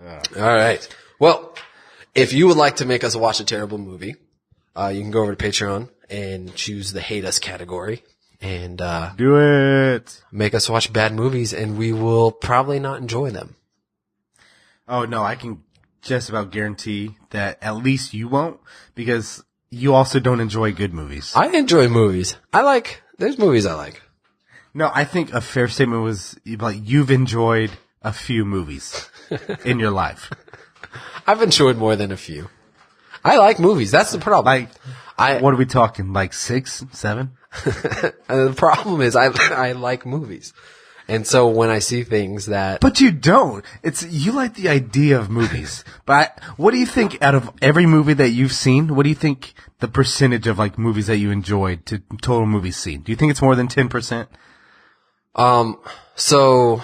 All right. Well, if you would like to make us watch a terrible movie, you can go over to Patreon and choose the Hate Us category and Do it. make us watch bad movies, and we will probably not enjoy them. Oh, no, I can just about guarantee that at least you won't, because you also don't enjoy good movies. I enjoy movies. There's movies I like. No, I think a fair statement was like you've enjoyed a few movies in your life. I've enjoyed more than a few. I like movies. That's the problem. What are we talking? Like 6, 7? The problem is I like movies. And so when I see things that... But you don't. You like the idea of movies. But what do you think out of every movie that you've seen, what do you think the percentage of like movies that you enjoyed to total movies seen? Do you think it's more than 10%? So...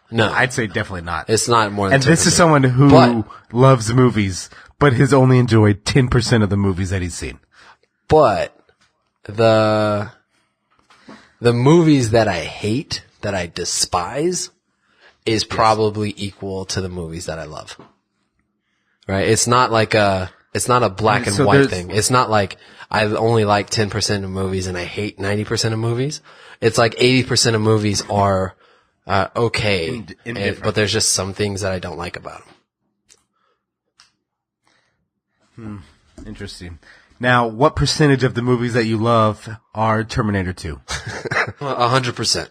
No. I'd say definitely not. It's not more than 10%. And this is someone who loves movies, but has only enjoyed 10% of the movies that he's seen. But the movies that I hate, that I despise, is probably equal to the movies that I love. Right? It's not like it's not a black and white thing. It's not like I only like 10% of movies and I hate 90% of movies. It's like 80% of movies are okay, but there's just some things that I don't like about them. Interesting. Now, what percentage of the movies that you love are Terminator 2? 100%.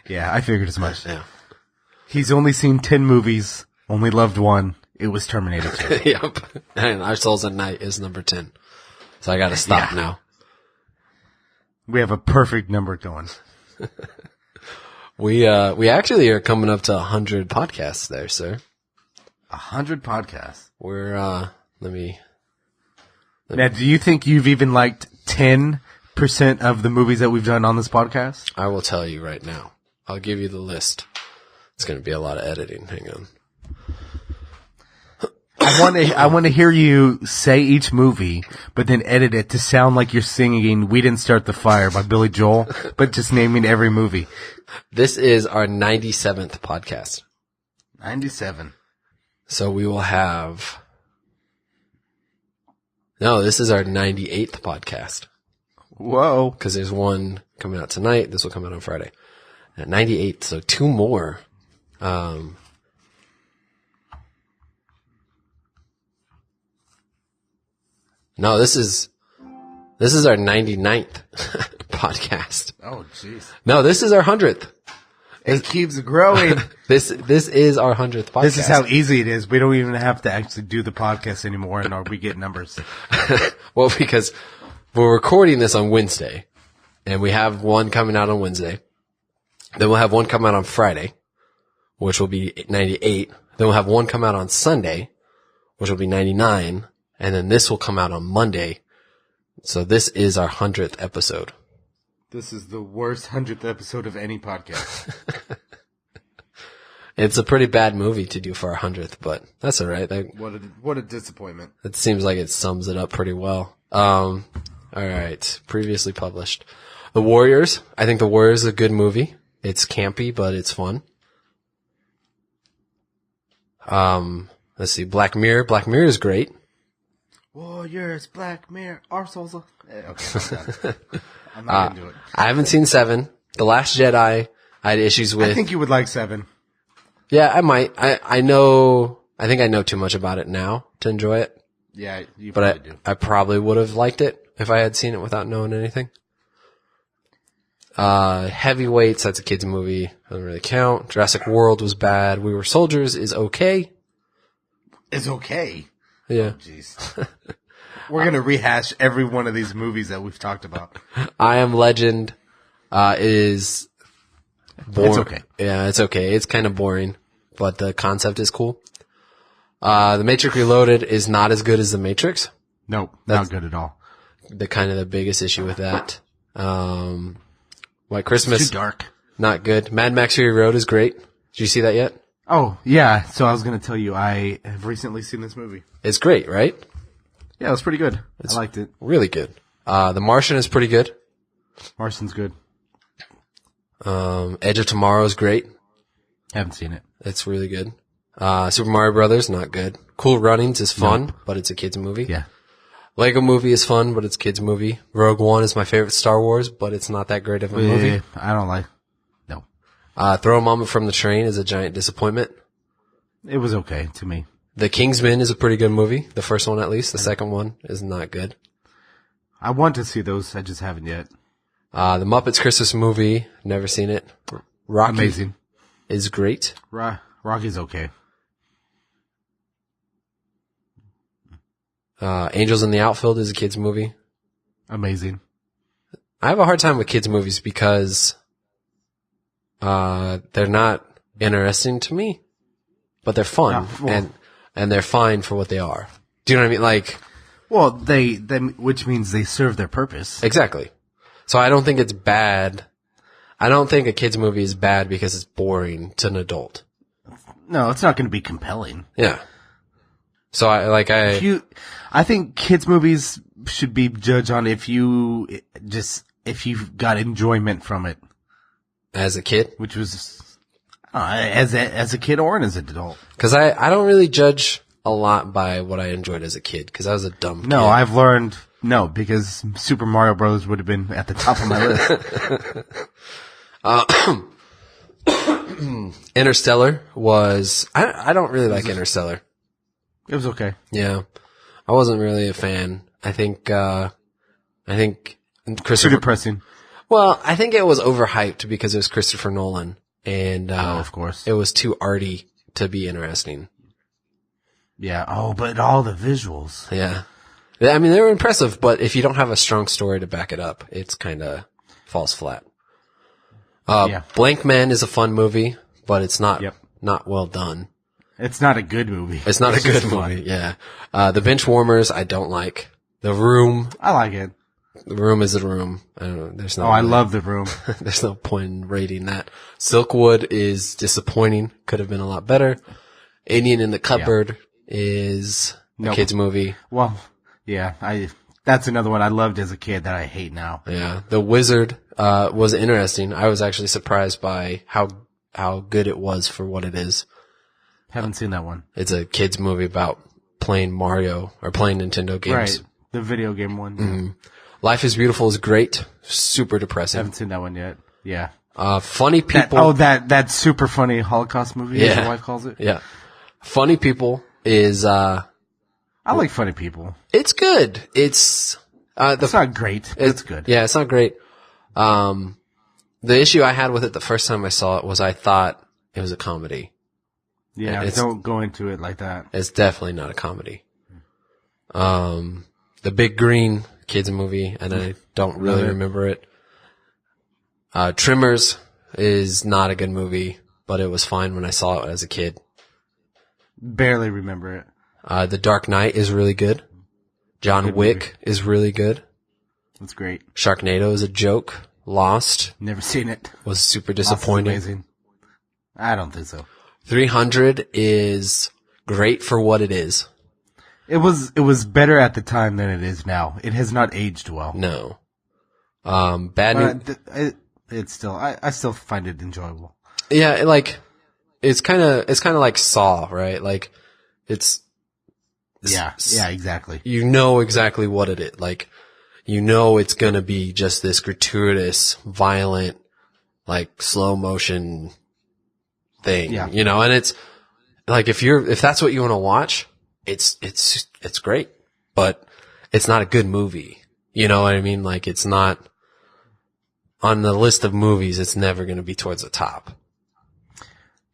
Yeah, I figured as much. Yeah. He's only seen 10 movies, only loved one. It was Terminator 2. Yep. And Our Souls at Night is number 10. So I gotta stop now. We have a perfect number going. We actually are coming up to 100 podcasts there, sir. 100 podcasts. We're, Now, do you think you've even liked 10% of the movies that we've done on this podcast? I will tell you right now. I'll give you the list. It's going to be a lot of editing. Hang on. I want to hear you say each movie, but then edit it to sound like you're singing "We Didn't Start the Fire" by Billy Joel, but just naming every movie. This is our 97th podcast. 97. So we will have... No, this is our 98th podcast. Whoa. Because there's one coming out tonight. This will come out on Friday. At 98, so 2 more. No, this is our 99th podcast. Oh, jeez. No, this is our 100th. It keeps growing. This is our 100th podcast. This is how easy it is. We don't even have to actually do the podcast anymore, and we get numbers. Well, because we're recording this on Wednesday, and we have one coming out on Wednesday. Then we'll have one come out on Friday, which will be 98. Then we'll have one come out on Sunday, which will be 99. And then this will come out on Monday. So this is our 100th episode. This is the worst 100th episode of any podcast. It's a pretty bad movie to do for our 100th, but that's all right. What a disappointment. It seems like it sums it up pretty well. All right. Previously published. The Warriors. I think The Warriors is a good movie. It's campy, but it's fun. Let's see. Black Mirror. Black Mirror is great. Warriors, Black Mirror, our souls. Okay, I'm not gonna do it. I haven't seen 7. The Last Jedi, I had issues with. I think you would like 7. Yeah, I might. I know. I think I know too much about it now to enjoy it. Yeah, you But probably do. I probably would have liked it if I had seen it without knowing anything. Heavyweights, that's a kid's movie. Doesn't really count. Jurassic World was bad. We Were Soldiers is okay. It's okay. Yeah. Jeez. We're going to rehash every one of these movies that we've talked about. I Am Legend is boring. It's okay. Yeah, it's okay. It's kind of boring, but the concept is cool. The Matrix Reloaded is not as good as The Matrix. Nope, not good at all. The biggest issue with that. White Christmas. It's too dark. Not good. Mad Max Fury Road is great. Did you see that yet? Oh, yeah. So I was going to tell you, I have recently seen this movie. It's great, right? Yeah, it was pretty good. I liked it. Really good. The Martian is pretty good. Martian's good. Edge of Tomorrow is great. Haven't seen it. It's really good. Super Mario Brothers, not good. Cool Runnings is fun, but it's a kid's movie. Yeah. Lego Movie is fun, but it's a kid's movie. Rogue One is my favorite Star Wars, but it's not that great of a movie. I don't like. No. Throw a Mama from the Train is a giant disappointment. It was okay to me. The Kingsman is a pretty good movie. The first one, at least. The second one is not good. I want to see those. I just haven't yet. The Muppets Christmas Movie, never seen it. Rocky Amazing. is great. Rocky's okay. Angels in the Outfield is a kid's movie. Amazing. I have a hard time with kids' movies because they're not interesting to me, but they're fun and they're fine for what they are. Do you know what I mean? Like, well, which means they serve their purpose. exactly. So I don't think it's bad. I don't think a kid's movie is bad because it's boring to an adult. No, it's not going to be compelling. Yeah. So I think kids' movies should be judged on if you got enjoyment from it, as a kid, which was as a kid or as an adult. because I don't really judge a lot by what I enjoyed as a kid because I was a dumb kid. No, I've learned because Super Mario Brothers would have been at the top of my list. Interstellar was I don't really like Interstellar. It was okay. Yeah. I wasn't really a fan. I think Too Christopher, depressing. well, I think it was overhyped because it was Christopher Nolan and, of course. it was too arty to be interesting. Yeah. Oh, but all the visuals. Yeah. I mean, they were impressive, but if you don't have a strong story to back it up, it's kind of falls flat. Yeah. Blank Man is a fun movie, but it's not well done. It's not a good movie. It's not a good just fun. movie. Yeah. The Benchwarmers, I don't like. The Room. I like it. The Room is the Room. I don't know. There's no. I love The Room. There's no point in rating that. Silkwood is disappointing. Could have been a lot better. Alien in the Cupboard is a kid's movie. Well, yeah, that's another one I loved as a kid that I hate now. Yeah. The Wizard, was interesting. I was actually surprised by how good it was for what it is. Haven't seen that one. It's a kid's movie about playing Mario or playing Nintendo games. Right. The video game one. Mm-hmm. Life is Beautiful is great. Super depressing. Haven't seen that one yet. Yeah. Funny People. That super funny Holocaust movie, as Yeah. your wife calls it. Yeah. Funny People is, I like funny people. it's good. It's, It's not great, but it's good. Yeah, it's not great. The issue I had with it the first time I saw it was I thought it was a comedy. Yeah, It's- don't go into it like that. It's definitely not a comedy. The Big Green kids movie, and I don't really remember it. Trimmers is not a good movie, but it was fine when I saw it as a kid. Barely remember it. The Dark Knight is really good. John Good Wick is really good. It's great. Sharknado is a joke. Lost Never seen it. was super Lost is disappointing. amazing. I don't think so. 300 is great for what it is. It was better at the time than it is now. It has not aged well. No. Bad News. It's still I still find it enjoyable. Yeah, it's kind of like Saw, right? Like it's Yeah, exactly. you know exactly what it is. Like you know it's going to be just this gratuitous, violent, like slow motion thing, Yeah. you know, and it's like if that's what you want to watch, it's great, but it's not a good movie. You know what I mean? Like it's not on the list of movies. It's never going to be towards the top.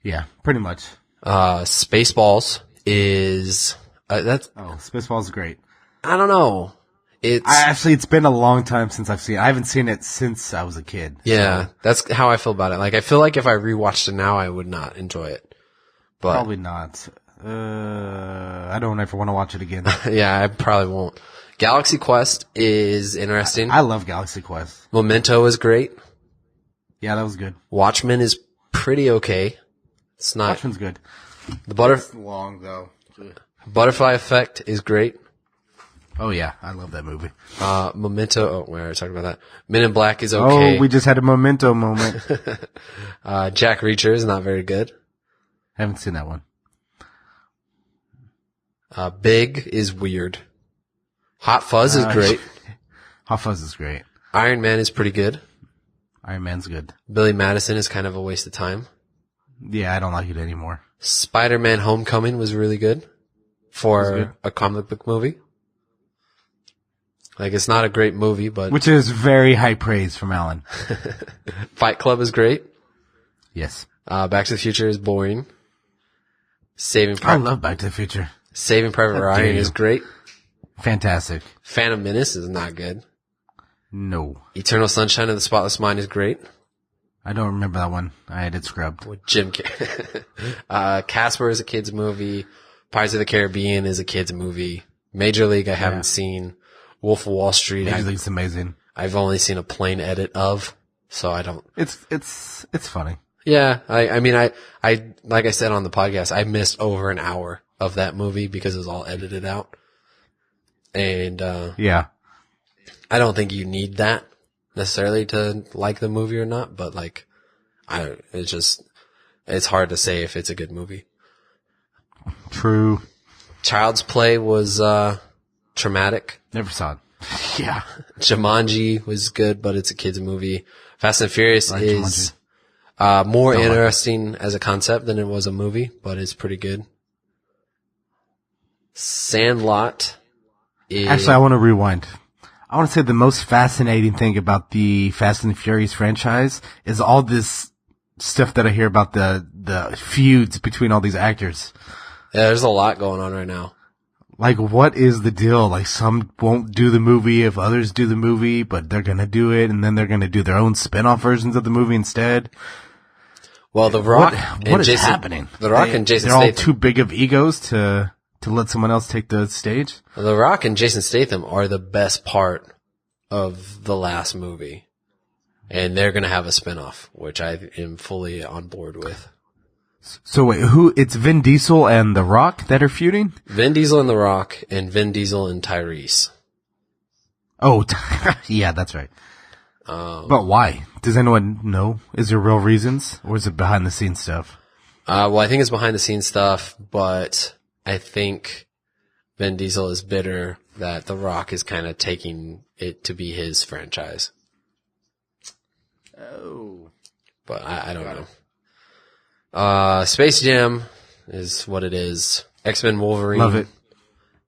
Yeah, pretty much. Spaceballs is, that's, Oh, Spaceballs is great. I don't know. It's, It's been a long time since I've seen it. I haven't seen it since I was a kid. yeah, that's how I feel about it. Like I feel like if I rewatched it now, I would not enjoy it. But Probably not. I don't ever want to watch it again. yeah, I probably won't. Galaxy Quest is interesting. I love Galaxy Quest. Memento is great. Yeah, that was good. Watchmen is pretty okay. It's not, Watchmen's good. the Long though. Butterfly Effect is great. Oh yeah, I love that movie. Memento, oh, we already talked about that. Men in Black is okay. Oh, we just had a memento moment. Jack Reacher is not very good. Haven't seen that one. Big is weird. Hot Fuzz is great. Hot Fuzz is great. Iron Man is pretty good. Iron Man's good. Billy Madison is kind of a waste of time. Yeah, I don't like it anymore. Spider-Man Homecoming was really good for a comic book movie. Like, it's not a great movie, but Which is very high praise from Alan. Fight Club is great. Yes. Back to the Future is boring. Saving I love Back to the Future. Private Ryan is great. Fantastic. Phantom Menace is not good. No. Eternal Sunshine of the Spotless Mind is great. I don't remember that one. I had it scrubbed. With Jim Carrey. Casper is a kid's movie. Pirates of the Caribbean is a kid's movie. Major League I haven't seen. Wolf of Wall Street. Major League's amazing. I've only seen a plain edit of, so I don't. It's funny. Yeah, I mean, I like I said on the podcast, I missed over an hour of that movie because it was all edited out. And, Yeah. I don't think you need that necessarily to like the movie or not, but like, it's hard to say if it's a good movie. True. Child's Play was, traumatic. Never saw it. Yeah. Jumanji was good, but it's a kid's movie. Fast and Furious Like is, more interesting as a concept than it was a movie, but it's pretty good. Sandlot is... Actually, I want to rewind. I want to say the most fascinating thing about the Fast and the Furious franchise is all this stuff that I hear about the feuds between all these actors. Yeah, there's a lot going on right now. Like, what is the deal? Like, some won't do the movie if others do the movie, but they're gonna do it, and then they're gonna do their own spin-off versions of the movie instead. Well, The Rock What is happening? The Rock and Jason They're all Statham. too big of egos to let someone else take the stage. The Rock and Jason Statham are the best part of the last movie. And they're gonna have a spin-off, which I am fully on board with. So wait, it's Vin Diesel and The Rock that are feuding? Vin Diesel and The Rock, and Vin Diesel and Tyrese. Oh, yeah, that's right. But why? Does anyone know? Is there real reasons, or is it behind the scenes stuff? Well, I think it's behind the scenes stuff, but I think Vin Diesel is bitter that The Rock is kind of taking it to be his franchise. Oh. But I don't know. Space Jam is what it is. X-Men Wolverine. Love it.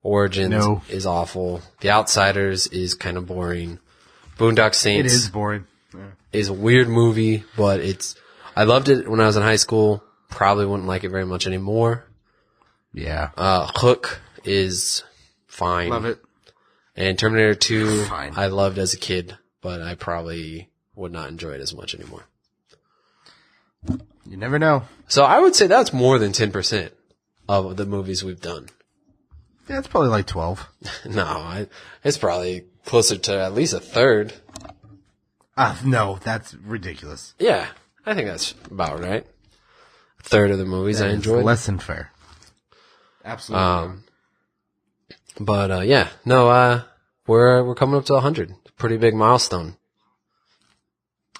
Origins is awful. The Outsiders is kind of boring. Boondock Saints It is boring. Yeah. is a weird movie, but I loved it when I was in high school. Probably wouldn't like it very much anymore. Yeah. Hook is fine. Love it. And Terminator 2, Fine. I loved as a kid, but I probably would not enjoy it as much anymore. You never know. So I would say that's more than 10% of the movies we've done. Yeah, it's probably like 12. No, it's probably closer to at least a third. No, that's ridiculous. Yeah, I think that's about right. A third of the movies I That is enjoyed. less than fair. Absolutely. But yeah, no, we're coming up to 100. Pretty big milestone.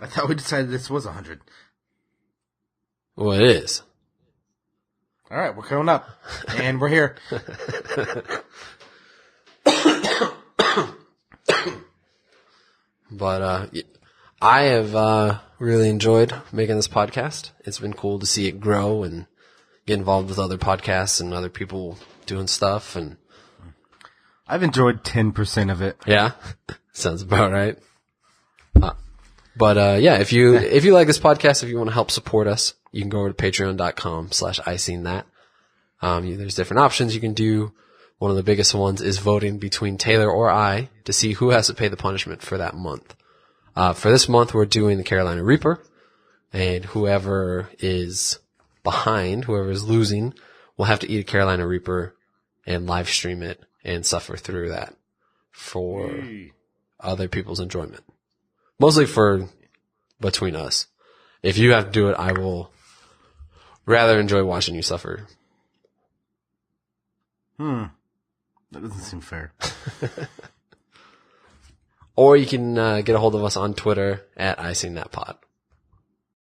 I thought we decided this was 100. Well, it is. All right, we're coming up, and we're here. But I have really enjoyed making this podcast. It's been cool to see it grow and get involved with other podcasts and other people doing stuff. And I've enjoyed 10% of it. yeah, sounds about right. But yeah, if you like this podcast, if you want to help support us, you can go over to patreon.com/IseenThat. There's different options you can do. One of the biggest ones is voting between Taylor or I to see who has to pay the punishment for that month. For this month, we're doing the Carolina Reaper, and whoever is behind, whoever is losing, will have to eat a Carolina Reaper and live stream it and suffer through that for other people's enjoyment. Mostly for between us. If you have to do it, I will rather enjoy watching you suffer. That doesn't seem fair. Or you can get a hold of us on Twitter at IseenThatPod.